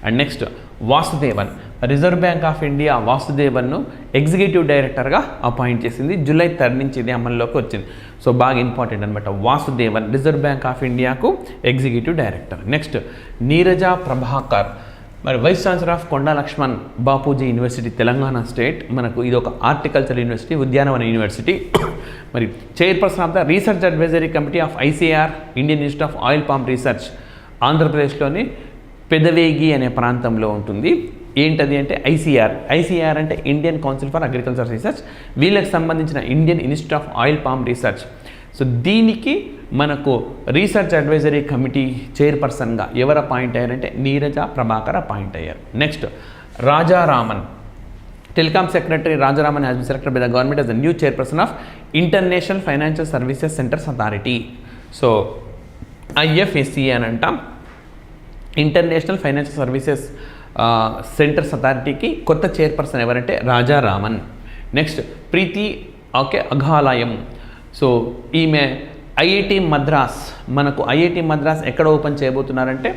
And next Vasudevan, Reserve Bank of India వాసుదేవన్ను ఎగ్జిక్యూటివ్ డైరెక్టర్గా అపాయింట్ చేసింది. జూలై 3 నుంచి ఇది అమల్లోకి వచ్చింది. సో బాగా ఇంపార్టెంట్ అనమాట. వాసుదేవన్ రిజర్వ్ బ్యాంక్ ఆఫ్ ఇండియాకు executive director. Next Neeraja Prabhakar, మరి vice chancellor of Konda Laxman Bapuji university Telangana state. మనకు ఇది ఒక హార్టికల్చర్ యూనివర్సిటీ, ఉద్యానవన యూనివర్సిటీ. మరి chairperson of the research advisory committee of ICR, Indian institute of oil palm research, ఆంధ్రప్రదేశ్లోని పెదవేగి అనే ప్రాంతంలో ఉంటుంది. ఏంటది అంటే ఐసీఆర్ అంటే Indian council for agriculture research. వీళ్ళకి సంబంధించిన Indian institute of oil palm research. So దీనికి మనకు రీసెర్చ్ అడ్వైజరీ కమిటీ చైర్పర్సన్గా ఎవరు అపాయింట్ అయ్యారంటే నీరజా ప్రభాకర్ అపాయింట్ అయ్యారు. Next Rajaraman, telecom secretary Rajaraman has been selected by the government as the new chairperson of international financial services centres authority. So IFSC అని అంటాం, ఇంటర్నేషనల్ ఫైనాన్షియల్ సర్వీసెస్ సెంటర్స్ అథారిటీకి కొత్త చైర్పర్సన్ ఎవరంటే రాజారామన్. నెక్స్ట్ ప్రీతి అఘాలయం. సో ఈమె ఐఐటి మద్రాస్, మనకు ఐఐటి మద్రాస్ ఎక్కడ ఓపెన్ చేయబోతున్నారంటే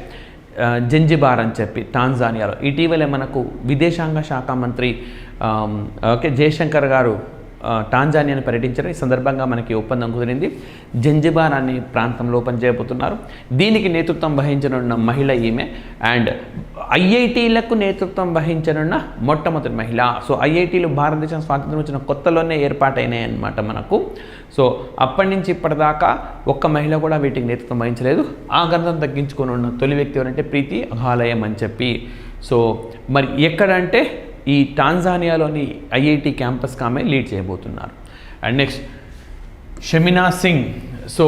జంజిబార్ అని చెప్పి టాంజానియాలో. ఇటీవలే మనకు విదేశాంగ శాఖ మంత్రి జయశంకర్ గారు టాంజానియాని పర్యటించారు. ఈ సందర్భంగా మనకి ఒప్పందం కుదిరింది. జంజిబార్ అనే ప్రాంతంలో ఓపెన్ చేయబోతున్నారు. దీనికి నేతృత్వం వహించనున్న మహిళ ఈమె. అండ్ ఐఐటీలకు నేతృత్వం వహించనున్న మొట్టమొదటి మహిళ. సో ఐఐటీలు భారతదేశం స్వాతంత్రం వచ్చిన కొత్తలోనే ఏర్పాటైనాయి అన్నమాట మనకు. సో అప్పటి నుంచి ఇప్పటిదాకా ఒక్క మహిళ కూడా వీటికి నేతృత్వం వహించలేదు. ఆ గంధం తగ్గించుకొని ఉన్న తొలి వ్యక్తి ఎవరంటే ప్రీతి అఘాలయం అని చెప్పి. సో మరి ఎక్కడంటే ఈ టాంజానియాలోని ఐఐటి క్యాంపస్కి ఆమె లీడ్ చేయబోతున్నారు. And next Shamina Singh. So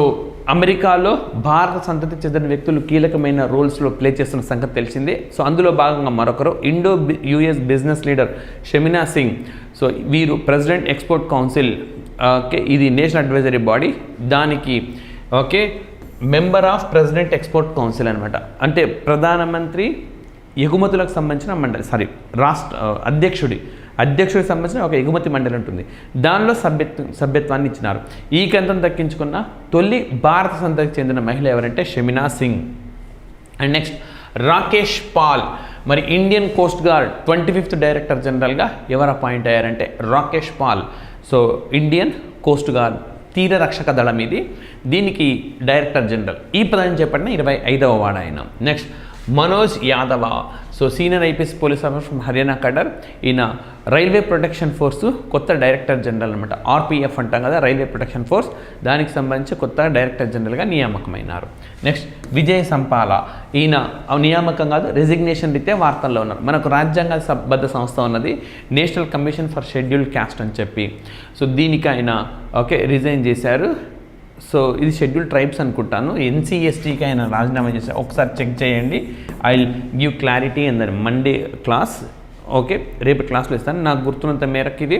అమెరికాలో భారత సంతతికి చెందిన వ్యక్తులు కీలకమైన రోల్స్లో ప్లే చేస్తున్న సంగతి తెలిసిందే. సో అందులో భాగంగా మరొకరు Indo US business leader Shamina Singh. So వీరు ప్రెసిడెంట్ ఎక్స్పోర్ట్ కౌన్సిల్, ఇది నేషనల్ అడ్వైజరీ బాడీ, దానికి member of president export council అనమాట. అంటే ప్రధానమంత్రి ఎగుమతులకు సంబంధించిన మండలి, అధ్యక్షుడికి సంబంధించిన ఒక ఎగుమతి మండలి ఉంటుంది. దానిలో సభ్యత్వాన్ని ఇచ్చినారు. ఈ గంధం దక్కించుకున్న తొలి భారత సంతతికి చెందిన మహిళ ఎవరంటే షమినా సింగ్. అండ్ నెక్స్ట్ రాకేష్ పాల్, మరి Indian coast guard 25th director జనరల్గా ఎవరు అపాయింట్ అయ్యారంటే Rakesh Pal. So Indian coast guard తీర రక్షక దళం ఇది, దీనికి డైరెక్టర్ జనరల్. ఈ పదవిని చేపట్టిన 25వ వాడు ఆయన. Next Manoj Yadava. So senior IPS police officer from Haryana cadre. ఈయన రైల్వే ప్రొటెక్షన్ ఫోర్సు కొత్త డైరెక్టర్ జనరల్ అనమాట. RPF అంటాం కదా, రైల్వే ప్రొటెక్షన్ ఫోర్స్, దానికి సంబంధించి కొత్త డైరెక్టర్ జనరల్గా నియామకమైనారు. నెక్స్ట్ విజయ్ సంపాల, ఈయన నియామకం కాదు, రెసిగ్నేషన్ రీత్యా వార్తల్లో ఉన్నారు. మనకు రాజ్యాంగబద్ధ సంస్థ ఉన్నది national commission for scheduled caste అని చెప్పి. సో దీనికి ఆయన రిజైన్ చేశారు. సో ఇది షెడ్యూల్ ట్రైబ్స్ అనుకుంటాను. NCSTకి ఆయన రాజీనామా చేశారు. ఒకసారి చెక్ చేయండి. I will give clarity in the Monday class. రేపు క్లాస్లో ఇస్తాను. నాకు గుర్తున్నంత మేరకు ఇది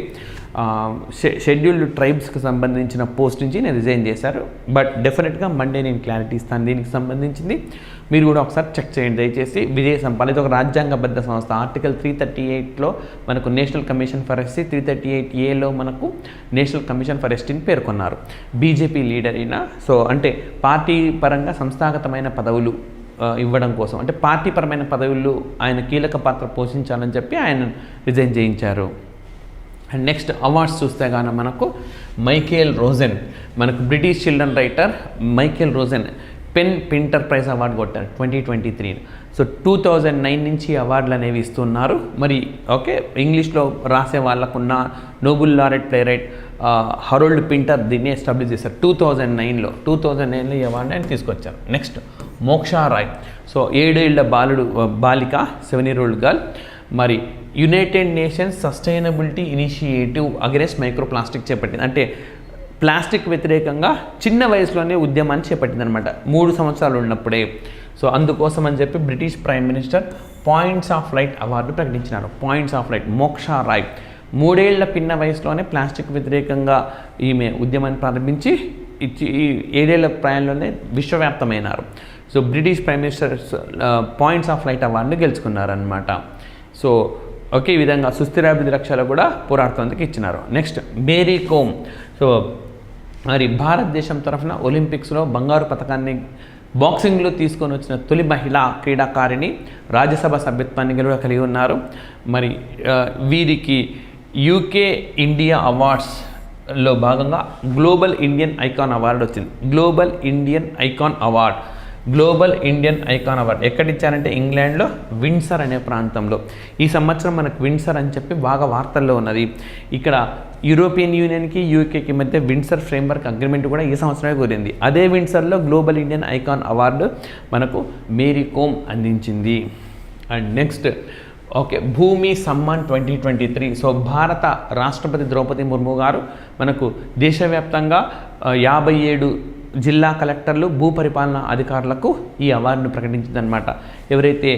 షెడ్యూల్డ్ ట్రైబ్స్కి సంబంధించిన పోస్ట్ నుంచి నేను రిజైన్ చేశారు. బట్ డెఫినెట్గా మండే నేను క్లారిటీ ఇస్తాను దీనికి సంబంధించింది. మీరు కూడా ఒకసారి చెక్ చేయండి దయచేసి. విజయ్ సంపాల్ ఇది ఒక రాజ్యాంగబద్ధ సంస్థ. ఆర్టికల్ 338లో మనకు national commission for SC, 338A మనకు నేషనల్ కమిషన్ ఫర్ ఎస్టీని పేర్కొన్నారు. బీజేపీ లీడర్ అయినా. సో అంటే పార్టీ పరంగా సంస్థాగతమైన పదవులు ఇవ్వడం కోసం, అంటే పార్టీపరమైన పదవుల్లో ఆయన కీలక పాత్ర పోషించాలని చెప్పి ఆయన రిజైన్ చేయించారు. అండ్ నెక్స్ట్ అవార్డ్స్ చూస్తే కానీ మనకు మైకేల్ రోజెన్, మనకు British children writer Michael Rosen PEN Pinter prize award కొట్టారు 2023. సో 2009 నుంచి అవార్డులు అనేవి ఇస్తున్నారు. మరి ఇంగ్లీష్లో రాసే వాళ్ళకున్న Nobel laureate playwright Harold Pinter దీన్ని ఎస్టాబ్లిష్ చేశారు 2009లో ఈ అవార్డు ఆయన తీసుకొచ్చారు. నెక్స్ట్ మోక్షా రాయ్. సో 7 ఏళ్ల బాలిక 7-year-old గర్ల్. మరి United nations sustainability initiative against microplastic చేపట్టింది. అంటే ప్లాస్టిక్ వ్యతిరేకంగా చిన్న వయసులోనే ఉద్యమాన్ని చేపట్టింది అనమాట, 3 సంవత్సరాలు ఉన్నప్పుడే. సో అందుకోసం అని చెప్పి British prime minister points of light award ప్రకటించినారు. Points of light Moksha Rai 3 ఏళ్ల పిన్న వయసులోనే ప్లాస్టిక్ వ్యతిరేకంగా ఈమె ఉద్యమాన్ని ప్రారంభించి 7 ఏళ్ల ప్రాయంలోనే విశ్వవ్యాప్తమైనారు. So British prime minister points of light అవార్డుని గెలుచుకున్నారనమాట. సో ఈ విధంగా సుస్థిరాభివృద్ధి లక్ష్యాలు కూడా పోరాడుతందుకు ఇచ్చినారు. Next Mary come. సో మరి భారతదేశం తరఫున ఒలింపిక్స్లో బంగారు పథకాన్ని బాక్సింగ్లో తీసుకొని వచ్చిన తొలి మహిళా క్రీడాకారిణి, రాజ్యసభ సభ్యత్వాన్ని కూడా కలిగి ఉన్నారు. మరి వీరికి యూకే ఇండియా అవార్డ్స్లో భాగంగా గ్లోబల్ ఇండియన్ ఐకాన్ అవార్డు వచ్చింది. గ్లోబల్ ఇండియన్ ఐకాన్ అవార్డ్ ఎక్కడిచ్చారంటే ఇంగ్లాండ్లో విండ్సర్ అనే ప్రాంతంలో. ఈ సంవత్సరం మనకు విండ్సర్ అని చెప్పి బాగా వార్తల్లో ఉన్నది. ఇక్కడ యూరోపియన్ యూనియన్కి యూకేకి మధ్య విండ్సర్ ఫ్రేమ్వర్క్ అగ్రిమెంట్ కూడా ఈ సంవత్సరమే కుదిరింది. అదే విండ్సర్లో గ్లోబల్ ఇండియన్ ఐకాన్ అవార్డు మనకు మేరీ కోమ్ అందించింది. అండ్ నెక్స్ట్ భూమి సమ్మాన్ 2023. సో భారత రాష్ట్రపతి ద్రౌపది ముర్ము గారు మనకు దేశవ్యాప్తంగా 57 జిల్లా కలెక్టర్లు, భూపరిపాలన అధికారులకు ఈ అవార్డును ప్రకటించిందనమాట. ఎవరైతే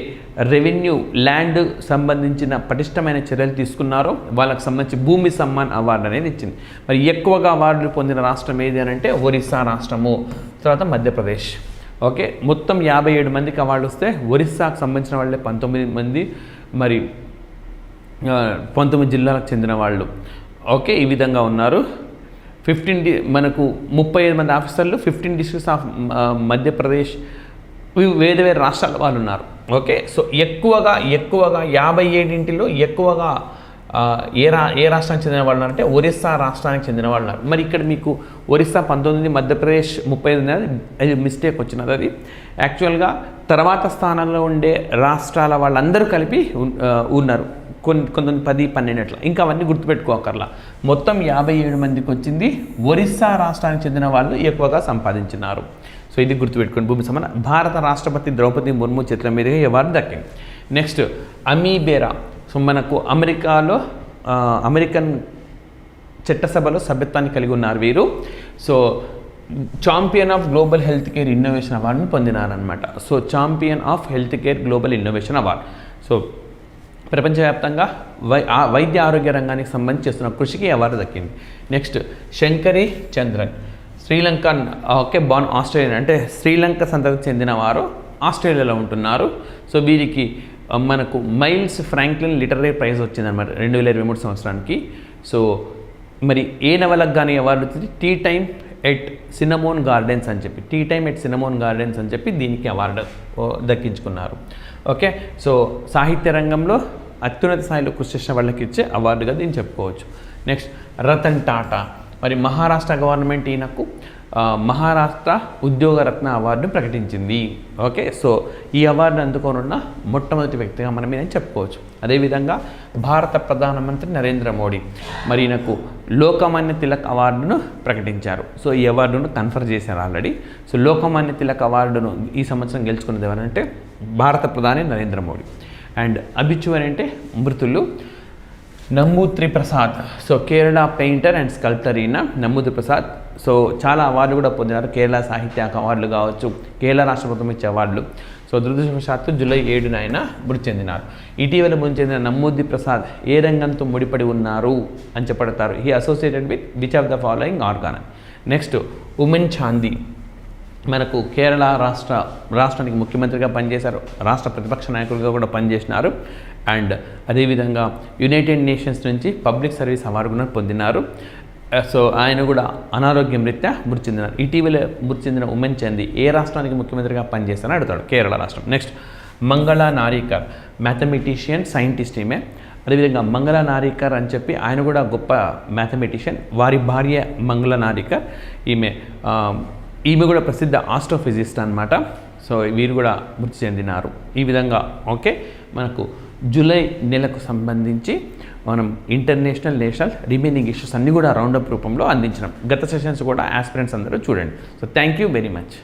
రెవెన్యూ ల్యాండ్ సంబంధించిన పటిష్టమైన చర్యలు తీసుకున్నారో వాళ్ళకి సంబంధించి భూమి సమ్మాన్ అవార్డు అనేది ఇచ్చింది. మరి ఎక్కువగా అవార్డులు పొందిన రాష్ట్రం ఏది అని అంటే ఒరిస్సా రాష్ట్రము, తర్వాత మధ్యప్రదేశ్. మొత్తం 57 మందికి అవార్డు వస్తే ఒరిస్సాకు సంబంధించిన వాళ్ళే 19 మంది, మరి 19 జిల్లాలకు చెందిన వాళ్ళు. ఈ విధంగా ఉన్నారు. మనకు 35 మంది ఆఫీసర్లు, 15 డిస్ట్రిక్ట్స్ ఆఫ్ మధ్యప్రదేశ్, వేరే వేరే రాష్ట్రాల వాళ్ళు ఉన్నారు. సో ఎక్కువగా 57 ఎక్కువగా ఏ రాష్ట్రానికి చెందిన వాళ్ళు అంటే ఒరిస్సా రాష్ట్రానికి చెందిన వాళ్ళు ఉన్నారు. మరి ఇక్కడ మీకు ఒరిస్సా 19, మధ్యప్రదేశ్ 35 అది మిస్టేక్ వచ్చినది. అది యాక్చువల్గా తర్వాత స్థానంలో ఉండే రాష్ట్రాల వాళ్ళందరూ కలిపి ఉన్నారు. కొంతమంది 10, 12 అట్లా. ఇంకా అవన్నీ గుర్తుపెట్టుకోకర్లా. మొత్తం 57 మందికి వచ్చింది. ఒరిస్సా రాష్ట్రానికి చెందిన వాళ్ళు ఎక్కువగా సంపాదించినారు. సో ఇది గుర్తుపెట్టుకోండి. భూమి సమాన భారత రాష్ట్రపతి ద్రౌపది ముర్ము చేతుల మీదుగా అవార్డు దక్కింది. నెక్స్ట్ అమీబేరా. సో మనకు అమెరికన్ చట్టసభలో సభ్యత్వాన్ని కలిగి ఉన్నారు వీరు. So champion of global health care innovation అవార్డును పొందినారనమాట. So champion of health care global innovation award. So ప్రపంచవ్యాప్తంగా వైద్య ఆరోగ్య రంగానికి సంబంధించి చేస్తున్న కృషికి అవార్డు దక్కింది. నెక్స్ట్ శంకరి చంద్రన్, శ్రీలంకన్ బాన్ ఆస్ట్రేలియన్, అంటే శ్రీలంక సంతతికి చెందిన వారు ఆస్ట్రేలియాలో ఉంటున్నారు. సో వీరికి మనకు మైల్స్ ఫ్రాంక్లిన్ లిటరరీ ప్రైజ్ వచ్చిందన్నమాట 2023 సంవత్సరానికి. సో మరి ఏ నవలకు కానీ అవార్డు వచ్చింది టీ టైమ్ ఎట్ సినమోన్ గార్డెన్స్ అని చెప్పి దీనికి అవార్డు దక్కించుకున్నారు. సో సాహిత్య రంగంలో అత్యున్నత స్థాయిలో కృషి చేసిన వాళ్ళకి ఇచ్చే అవార్డుగా దీన్ని చెప్పుకోవచ్చు. నెక్స్ట్ రతన్ టాటా. మరి మహారాష్ట్ర గవర్నమెంట్ ఈయనకు మహారాష్ట్ర ఉద్యోగ రత్న అవార్డును ప్రకటించింది. సో ఈ అవార్డును అందుకోనున్న మొట్టమొదటి వ్యక్తిగా మనం ఏదైనా చెప్పుకోవచ్చు. అదేవిధంగా భారత ప్రధానమంత్రి నరేంద్ర మోడీ మరి ఈయనకు లోకమాన్య తిలక్ అవార్డును ప్రకటించారు. సో ఈ అవార్డును కన్ఫర్ చేశారు ఆల్రెడీ. సో లోకమాన్య తిలక్ అవార్డును ఈ సంవత్సరం గెలుచుకున్నది ఎవరంటే భారత ప్రధాని నరేంద్ర మోడీ. అండ్ అబిచువరీ అంటే మృతులు Namboodiri Prasad. So Kerala painter and sculptor ఈయన నమూద్రి ప్రసాద్. సో చాలా అవార్డులు కూడా పొందినారు. కేరళ సాహిత్య అవార్డులు కావచ్చు, కేరళ రాష్ట్ర ప్రభుత్వం ఇచ్చే అవార్డులు. సో దురదృష్టవశాత్తు జూలై 7న ఆయన మృతి చెందినారు. ఇటీవల మృతి చెందిన నమూద్రి ప్రసాద్ ఏ రంగంతో ముడిపడి ఉన్నారు అని చెప్పడతారు. He associated with which of the following organ. Next Oommen Chandy. మనకు కేరళ రాష్ట్రానికి ముఖ్యమంత్రిగా పనిచేశారు, రాష్ట్ర ప్రతిపక్ష నాయకులుగా కూడా పనిచేసినారు. అండ్ అదేవిధంగా యునైటెడ్ నేషన్స్ నుంచి పబ్లిక్ సర్వీస్ అవార్డు కూడా పొందినారు. సో ఆయన కూడా అనారోగ్యం రీత్యా మృతి చెందినారు. ఇటీవల మృతి చెందిన ఉమెన్ చాందీ ఏ రాష్ట్రానికి ముఖ్యమంత్రిగా పనిచేస్తారని అడుగుతాడు. కేరళ రాష్ట్రం. నెక్స్ట్ మంగళ నారికర్, మ్యాథమెటిషియన్, సైంటిస్ట్ ఈమె. అదేవిధంగా మంగళ నారికర్ అని చెప్పి ఆయన కూడా గొప్ప మ్యాథమెటిషియన్. వారి భార్య మంగళ నారికర్, ఈమె కూడా ప్రసిద్ధ ఆస్ట్రోఫిజిస్ట్ అనమాట. సో వీరు కూడా మృతి చెందినారు. ఈ విధంగా మనకు జూలై నెలకు సంబంధించి మనం ఇంటర్నేషనల్, నేషనల్ రిమైనింగ్ ఇష్యూస్ అన్నీ కూడా రౌండప్ రూపంలో అందించినాం. గత సెషన్స్ కూడా ఆస్పిరెంట్స్ అందరూ చూడండి. So thank you very much.